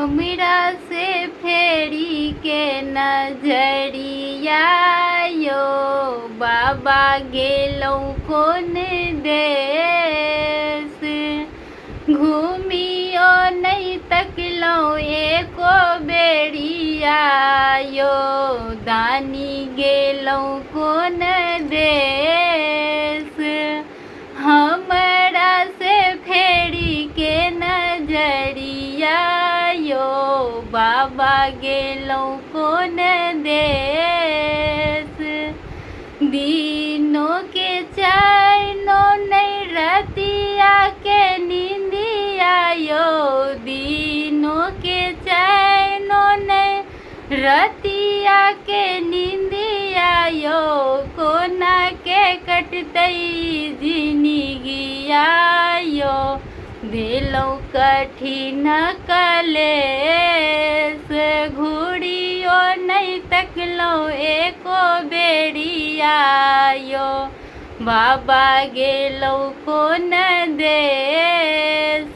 हमरा से फेरी के नजरिया यो बाबा गेलौ कोन देश। घूमियो नहीं तकलौ एको बेरिया यो दानी गेलौ कोन देश। हमरा से फेरी के नजरिया यो बाबा गेलौ कोन देश। दिनों के चैनो नहीं रतिया के नींदिया यो दिनों के चैनो नहीं रतिया के नींदिया यो कोना के कटतई जिंदगिया यो दिलौ कठिन कलेस। घूरियो नहीं तकलौ एको बेरिया यो बाबा गेलौ कोन देश।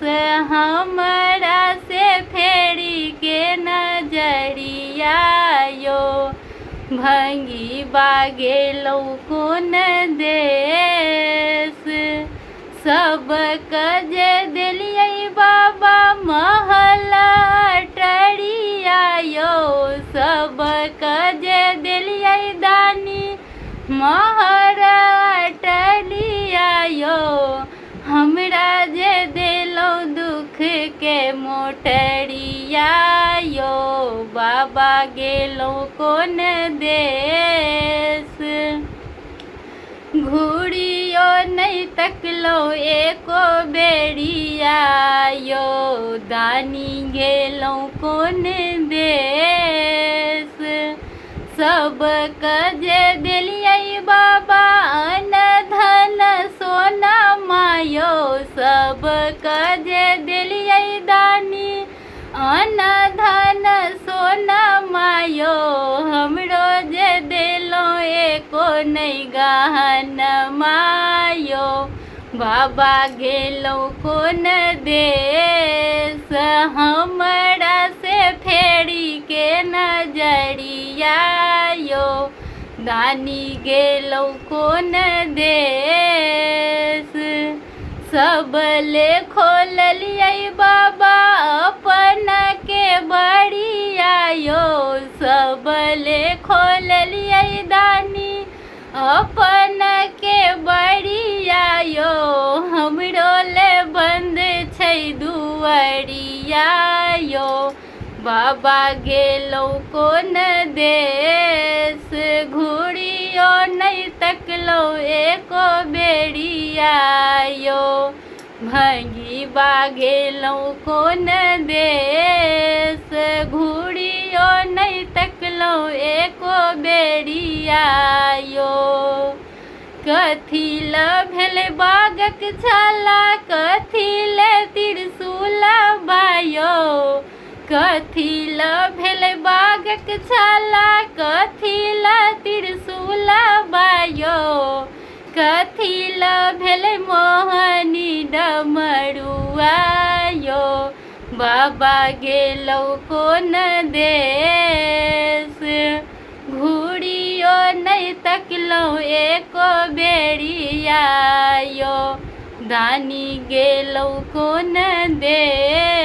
हमरा से फेरी के नजरिया यो भंगी बागेलौ कोन देश। सब कजे दिलियै बाबा महल अटरिया यो सब कजे दिलियै दानी महल अटरिया यो हमरा जे दिलौ दुख के मोटरिया यो बाबा गेलौ कोन देश। घूरियो नहीं तकलौ एको बेरिया यो दानी गेलौ कोन देश। सब कजे दिलियै बाबा अन्न धन सोना मायो सब कजे दिलियै दानी अन्न धन सोना मायो हमरो जे दिलौ एको नहीं गहन मायो बाबा गेलौ कोन देश। हमरा से फेरी के नजरिया यो दानी गेलौ कोन देश। सब ले खोललियै बाबा अपन के बड़िया यो सब ले खोललियै दानी अपन के बड़िया यो हमरो ले बंद छै दुआरिया यो बाबा गेलौ कोन देश। घूरियो नहीं तकलौ एको बेरिया यो भंगी बागेलौ कोन देश। घूरियो नहीं तकलौ एको बेरिया यो कथी ल भेल बागक छाला कथी ल त्रिशूल बायो कथी ल भेल बागक छाला कथी ल त्रिशूल बायो कथी ल भेल मोहनी डमरुआ यो बाबा गेलौ कोन देश। घूरियो नहीं तकलौ एको बेरिया यो दानी गेलौ कोन देश।